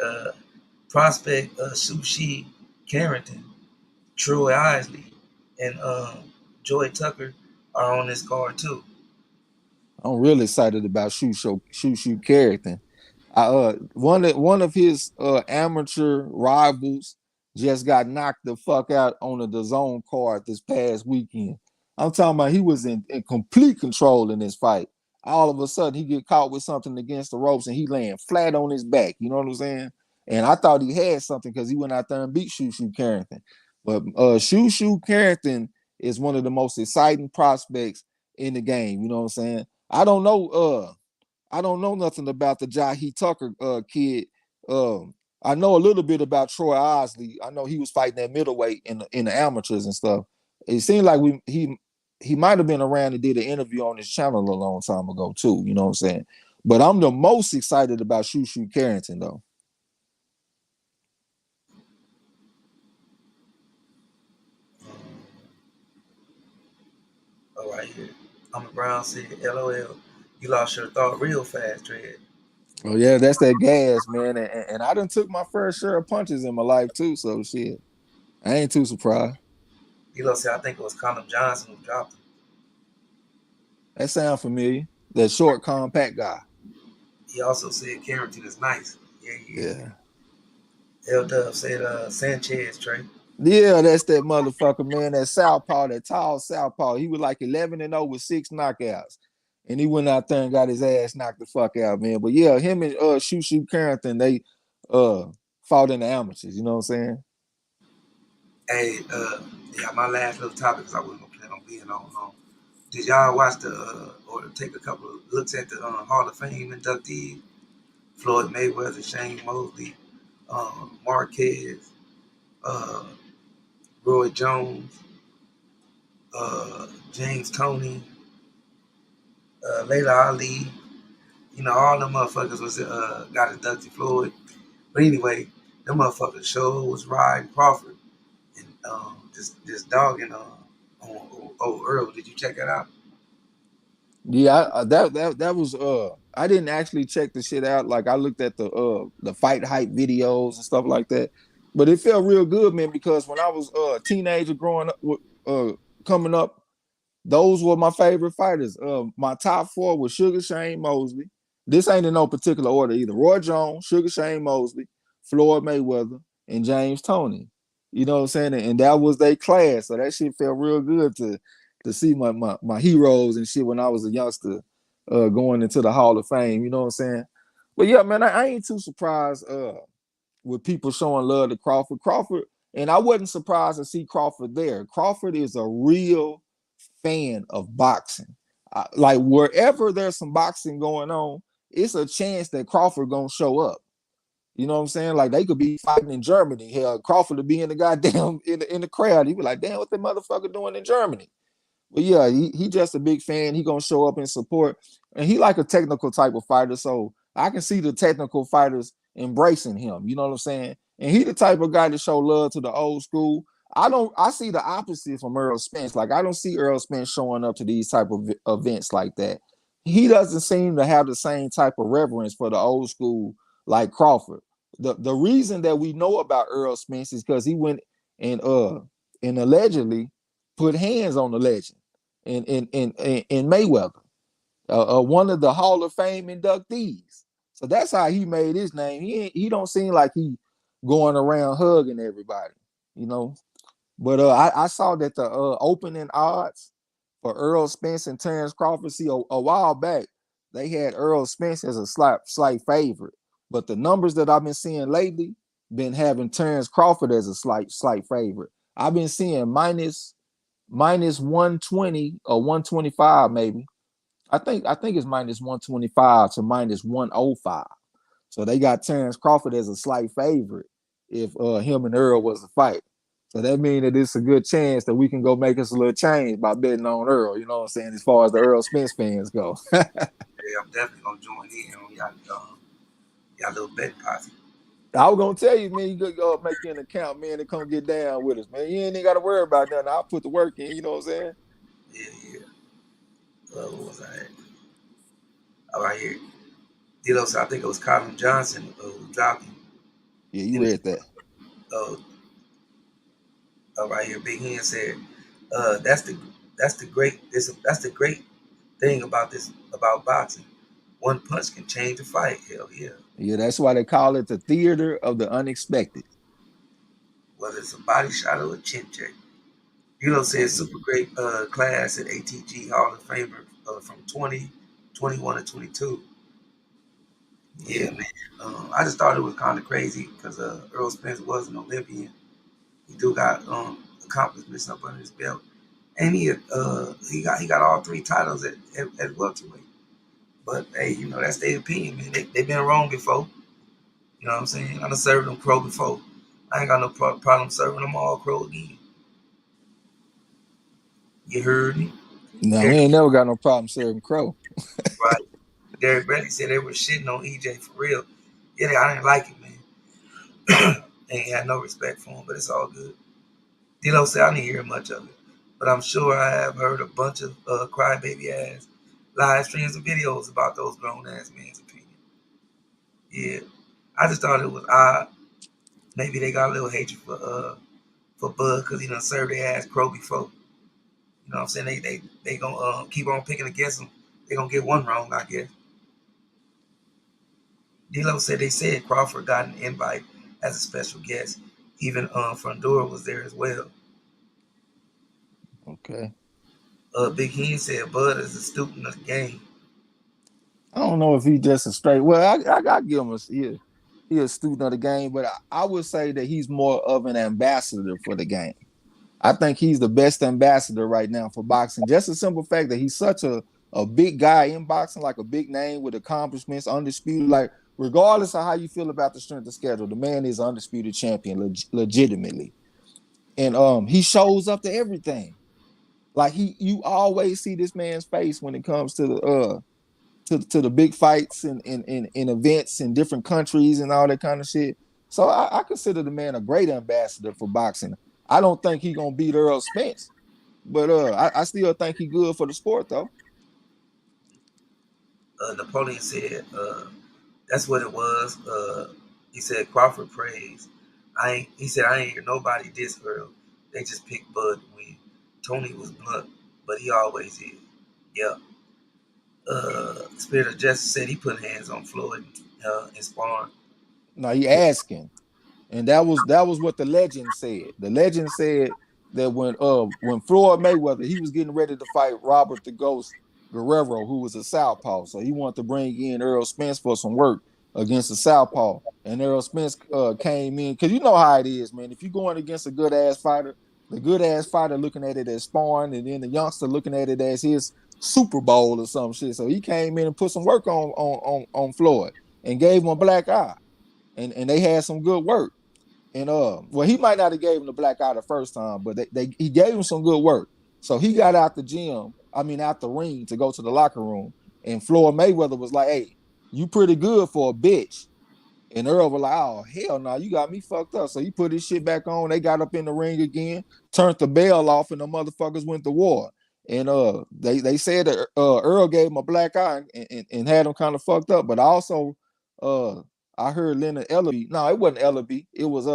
prospect Sushi Carrington, Troy Isley, and Joy Tucker are on this card too. I'm really excited about Shushu Carrington. One of his amateur rivals just got knocked the fuck out on the DAZN card this past weekend. I'm talking about he was in complete control in this fight. All of a sudden, he get caught with something against the ropes and he laying flat on his back. You know what I'm saying? And I thought he had something because he went out there and beat Shushu Carrington. But Shushu Carrington is one of the most exciting prospects in the game. You know what I'm saying? I don't know nothing about the Jahi Tucker kid. I know a little bit about Troy Osley. I know he was fighting at middleweight in the amateurs and stuff. It seemed like he might have been around and did an interview on his channel a long time ago too. You know what I'm saying? But I'm the most excited about Shushu Carrington though. All right here. I'm Brown said, LOL, you lost your thought real fast, Dread. Oh yeah, that's that gas, man. And I done took my first share of punches in my life too. So shit, I ain't too surprised. D-Lo said, I think it was Conor Johnson who dropped him. That sound familiar. That short, compact guy. He also said Carrington is nice. Yeah, he is. Yeah. L Dub said Sanchez, Trey. Yeah, that's that motherfucker, man. That southpaw, that tall southpaw. He was like 11-0 with 6 knockouts, and he went out there and got his ass knocked the fuck out, man. But yeah, him and Shushu Carrington, they uh fought in the amateurs. You know what I'm saying? Hey, yeah, my last little topic because I wasn't gonna plan on being on long. Did y'all watch the or take a couple of looks at the Hall of Fame inductees? Floyd Mayweather, Shane Mosley, Marquez, uh, Roy Jones, James Toney, Layla Ali. You know, all them motherfuckers was got inducted Floyd. But anyway, them motherfuckers show was riding Crawford and this dogging on Earl. Did you check that out? Yeah, that was I didn't actually check the shit out. Like I looked at the fight hype videos and stuff like that. But it felt real good, man, because when I was a teenager growing up coming up, those were my favorite fighters. My top four was Sugar Shane Mosley. This ain't in no particular order either. Roy Jones, Sugar Shane Mosley, Floyd Mayweather, and James Toney. You know what I'm saying? And that was their class. So that shit felt real good to see my heroes and shit when I was a youngster going into the Hall of Fame. You know what I'm saying? But yeah, man, I ain't too surprised with people showing love to Crawford. Crawford, and I wasn't surprised to see Crawford there. Crawford is a real fan of boxing. Like wherever there's some boxing going on, it's a chance that Crawford gonna show up. You know what I'm saying? Like they could be fighting in Germany. Hell, Crawford would be in the goddamn in the crowd. He'd be like, "Damn, what the motherfucker doing in Germany?" But yeah, he just a big fan. He gonna show up and support, and he like a technical type of fighter. So I can see the technical fighters embracing him. You know what I'm saying? And he the type of guy to show love to the old school. I don't. I see the opposite from Earl Spence. Like I don't see Earl Spence showing up to these type of events like that. He doesn't seem to have the same type of reverence for the old school like Crawford. The reason that we know about Earl Spence is because he went and and allegedly put hands on the legend in Mayweather, one of the Hall of Fame inductees. So that's how he made his name. He don't seem like he going around hugging everybody, you know. But I saw that the opening odds for Earl Spence and Terrence Crawford. See, a while back they had Earl Spence as a slight favorite, but the numbers that I've been seeing lately been having Terrence Crawford as a slight favorite. I've been seeing minus minus 120 or 125 maybe. I think it's minus 125 to minus 105. So they got Terrence Crawford as a slight favorite if him and Earl was a fight. So that means that it's a good chance that we can go make us a little change by betting on Earl. You know what I'm saying? As far as the Earl Spence fans go. Yeah, I'm definitely gonna join in on y'all little bet posse. I was gonna tell you, man, you could go make you an account, man, to come get down with us, man. You ain't got to worry about nothing. I'll put the work in. You know what I'm saying? Yeah, yeah. What was I at? Oh, right here. So I think it was Colin Johnson who dropped him. Yeah, you And read that. uh, right here, Big Hen said, "That's the great that's the great thing about boxing. One punch can change a fight. Hell yeah. Yeah, that's why they call it the theater of the unexpected. Whether it's a body shot or a chin check." Said super great class at ATG Hall of Famer from 20, 21 to 22. Yeah, Yeah. man. I just thought it was kind of crazy because Earl Spence was an Olympian. He do got accomplishments up under his belt, and he got all three titles at welterweight. But hey, that's their opinion, man. They've been wrong before. You know what I'm saying? I done served them crow before. I ain't got no problem serving them all crow again. You heard me? No, we Derek, ain't never got no problem serving crow. right. Derek Brady said they were shitting on EJ for real. Yeah, I didn't like it, man. Ain't had no respect for him, but it's all good. D'Lo said I didn't hear much of it, but I'm sure I have heard a bunch of crybaby ass live streams and videos about those grown ass men's opinion. Yeah, I just thought it was odd. Maybe they got a little hatred for Bud because he done served their ass crow before. You know what I'm saying? They gonna keep on picking against him. They gonna get one wrong, I guess. D'Lo said they said Crawford got an invite as a special guest. Even Fundora was there as well. Okay. Big Hen said Bud is a student of the game. I don't know if he just a straight. Well, I give him he a student of the game, but I would say that he's more of an ambassador for the game. I think he's the best ambassador right now for boxing. Just a simple fact that he's such a big guy in boxing, like a big name with accomplishments, undisputed. Like regardless of how you feel about the strength of schedule, the man is undisputed champion, legitimately, and he shows up to everything. Like you always see this man's face when it comes to the big fights and events in different countries and all that kind of shit. So I consider the man a great ambassador for boxing. I don't think he gonna beat Earl Spence, but I still think he good for the sport though. Napoleon said that's what it was. He said Crawford praised. He said I ain't hear nobody diss Earl. They just picked Bud to win. Tony was blunt, but he always is. Yeah. Spirit of Justice said he put hands on Floyd in sparring. No, he asking. And that was what the legend said. The legend said that when Floyd Mayweather, he was getting ready to fight Robert the Ghost Guerrero, who was a southpaw. So he wanted to bring in Earl Spence for some work against the southpaw. And Earl Spence came in because you know how it is, man. If you're going against a good ass fighter, the good ass fighter looking at it as sparring, and then the youngster looking at it as his Super Bowl or some shit. So he came in and put some work on Floyd and gave him a black eye. And they had some good work. And well, he might not have gave him the black eye the first time, but he gave him some good work. So he got out the gym, out the ring to go to the locker room. And Floyd Mayweather was like, "Hey, you pretty good for a bitch." And Earl was like, "Oh, hell no, you got me fucked up." So he put his shit back on. They got up in the ring again, turned the bell off, and the motherfuckers went to war. And they said that Earl gave him a black eye and had him kind of fucked up. But also, uh, I heard Leonard Ellaby. No, it wasn't Ellaby. It was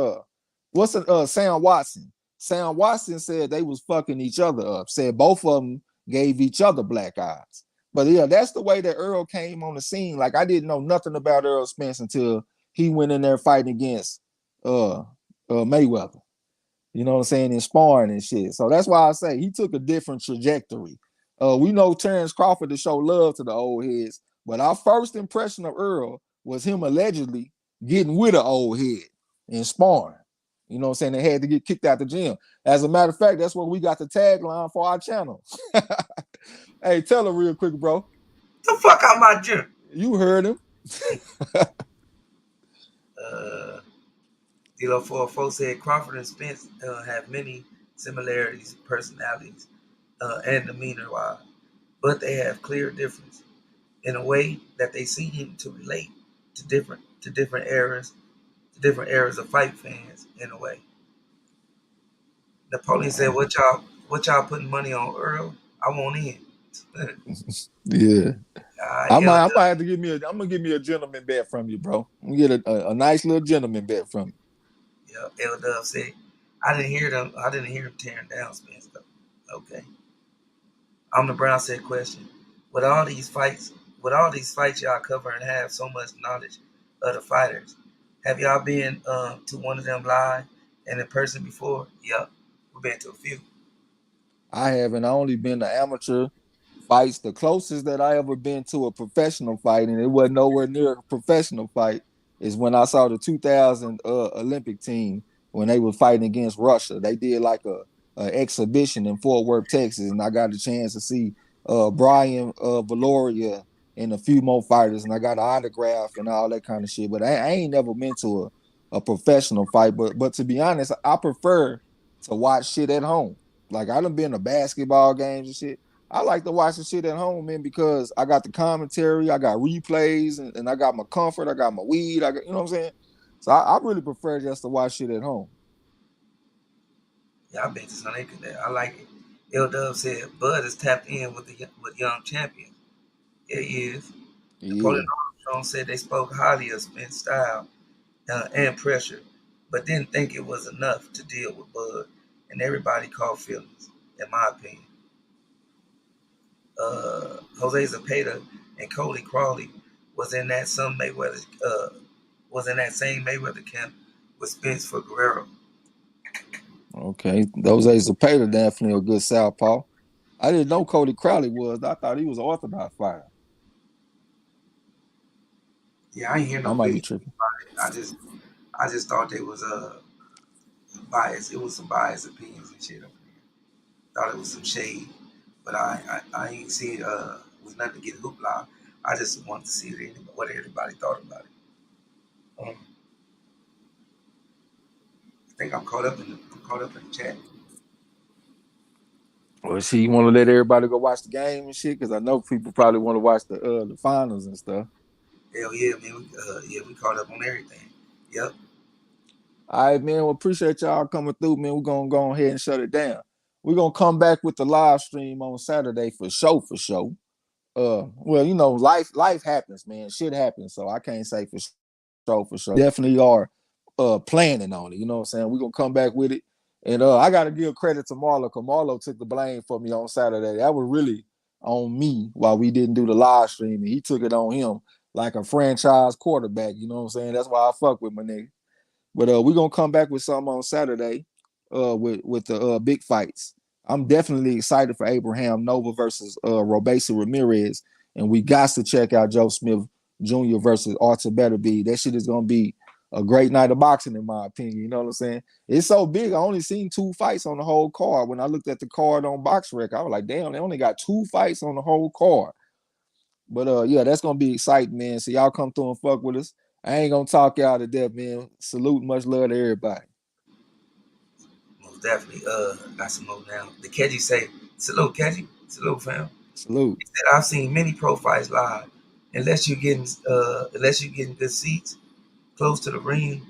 what's it, Sam Watson. Sam Watson said they was fucking each other up. Said both of them gave each other black eyes. But yeah, that's the way that Earl came on the scene. Like I didn't know nothing about Earl Spence until he went in there fighting against Mayweather. You know what I'm saying? In sparring and shit. So that's why I say he took a different trajectory. We know Terrence Crawford to show love to the old heads, but our first impression of Earl was him allegedly getting with an old head and sparring. You know what I'm saying? They had to get kicked out the gym. As a matter of fact, that's where we got the tagline for our channel. Hey, tell her real quick, bro. The fuck out my gym. You heard him. Uh, D'Lo 404 said Crawford and Spence have many similarities, personalities, and demeanor wise, but they have clear difference in a way that they seem to relate to different eras of fight fans in a way. Napoleon said, "What y'all putting money on Earl? I want in." Yeah. Yo, I might have to give me I'm gonna give me a gentleman bet from you, bro. I'm gonna get a nice little gentleman bet from L Dub said, I didn't hear him tearing down Spence though. Okay. I'm the Brown said, question: With all these fights, y'all cover and have so much knowledge of the fighters, have y'all been to one of them live and in person before? Yup, we've been to a few. I haven't only been to amateur fights. The closest that I ever been to a professional fight, and it wasn't nowhere near a professional fight, is when I saw the 2000 Olympic team when they were fighting against Russia. They did like a exhibition in Fort Worth, Texas, and I got a chance to see Brian Valoria and a few more fighters, and I got an autograph and all that kind of shit. But I ain't never been to a professional fight. But to be honest, I prefer to watch shit at home. Like I done been to basketball games and shit. I like to watch the shit at home, man, because I got the commentary, I got replays, and I got my comfort, I got my weed, I got, you know what I'm saying? So I really prefer just to watch shit at home. Yeah, I've been to some of that. I like it. L Dub said Bud is tapped in with young champions. Yeah, he is. Napoleon Yeah. Armstrong said they spoke highly of Spence style and pressure, but didn't think it was enough to deal with Bud, and everybody caught feelings, in my opinion. Jose Zapata and Cody Crawley was in that some Mayweather was in that same Mayweather camp with Spence for Guerrero. Okay. Those Ace of Pater definitely a good southpaw. I didn't know Cody Crowley was. I thought he was an orthodox fighter. Yeah, I ain't hear I no might be video. tripping. I just thought they was bias. It was some biased opinions and shit. Thought it was some shade, but I ain't see was nothing to get hoopla. I just wanted to see what everybody thought about it. I think I'm caught up in the chat. Well, see, you want to let everybody go watch the game and shit? Because I know people probably want to watch the finals and stuff. Hell yeah, man. We caught up on everything. Yep. All right, man. Well, appreciate y'all coming through, man. We're gonna go ahead and shut it down. We're gonna come back with the live stream on Saturday for show for show. Well, you know, life happens, man. Shit happens, so I can't say for sure. Definitely are planning on it. You know what I'm saying? We're gonna come back with it. And I gotta give credit to Marlo, because Marlo took the blame for me on Saturday. That was really on me while we didn't do the live stream. And he took it on him like a franchise quarterback. You know what I'm saying? That's why I fuck with my nigga. But we're gonna come back with something on Saturday with the big fights. I'm definitely excited for Abraham Nova versus Robesa Ramirez. And we got to check out Joe Smith Jr. versus Arthur Beterbiev. That shit is gonna be a great night of boxing, in my opinion. You know what I'm saying? It's so big. I only seen 2 fights on the whole card. When I looked at the card on BoxRec, I was like, damn, they only got 2 fights on the whole card. But yeah, that's gonna be exciting, man. So y'all come through and fuck with us. I ain't gonna talk y'all to death, man. Salute, much love to everybody. Most definitely. Got some more now. The Keji say, salute, Keji. Salute, fam. Salute. He said, I've seen many pro fights live. Unless you getting good seats close to the ring,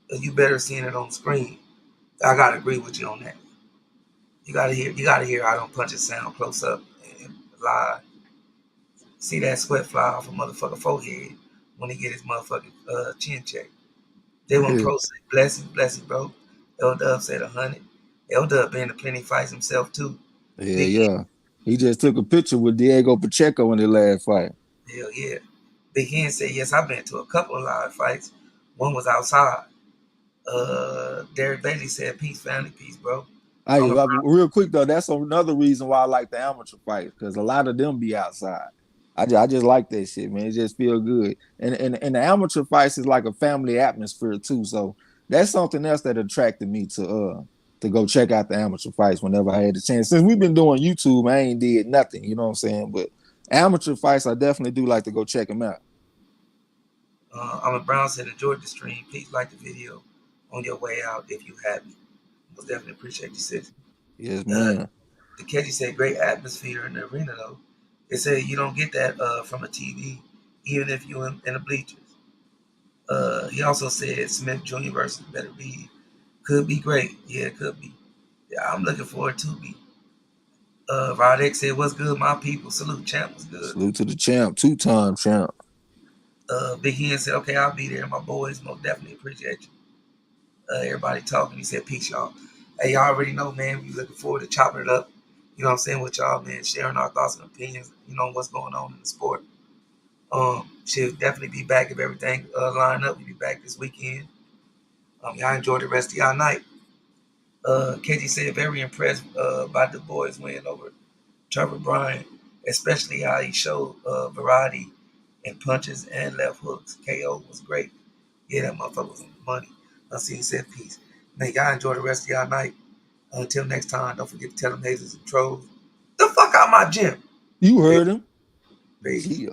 you better seeing it on the screen. I gotta agree with you on that. You gotta hear how don't punch it sound close up and live. See that sweat fly off a motherfucker forehead when he get his motherfucking chin checked. They want Yeah, pro say blessing, bro. L Dub said 100. L Dub been to plenty fights himself too. Big yeah. He just took a picture with Diego Pacheco in the last fight. hell yeah. Big Hen said yes. I've been to a couple of live fights. One was outside. Derek Bailey said peace, family, peace, bro. Hey, On the real quick though, that's another reason why I like the amateur fights, because a lot of them be outside. I just like that shit, man. It just feel good. And the amateur fights is like a family atmosphere too. So that's something else that attracted me to go check out the amateur fights whenever I had the chance. Since we've been doing YouTube, I ain't did nothing, you know what I'm saying? But amateur fights, I definitely do like to go check them out. I'm a Brown said enjoyed the stream. Please like the video on your way out if you haven't. Most definitely appreciate you, sis. Yes, Uh, man. the Keji said great atmosphere in the arena though. They said you don't get that from a TV, even if you're in the bleachers. He also said Smith Jr. versus Beterbiev could be great. Yeah, it could be. Yeah, I'm looking forward to be. Rod X said, "What's good, my people? Salute, champ. Was good." Salute to the champ, two-time champ. Big Hen said, "Okay, I'll be there. My boys most definitely appreciate you." Everybody talking. He said, "Peace, y'all." Hey, y'all already know, man. We looking forward to chopping it up. You know what I'm saying, with y'all, man, sharing our thoughts and opinions. You know what's going on in the sport. She'll definitely be back if everything line up. We'll be back this weekend. Y'all enjoy the rest of y'all night. KG said very impressed by the boys' win over Trevor Bryan, especially how he showed variety in punches and left hooks. KO was great. Yeah, that motherfucker was on the money. See, he said peace. Man, y'all enjoy the rest of y'all night. Until next time, don't forget to tell them haters and trolls. The fuck out my gym. You Peace. heard him. Peace. Yeah.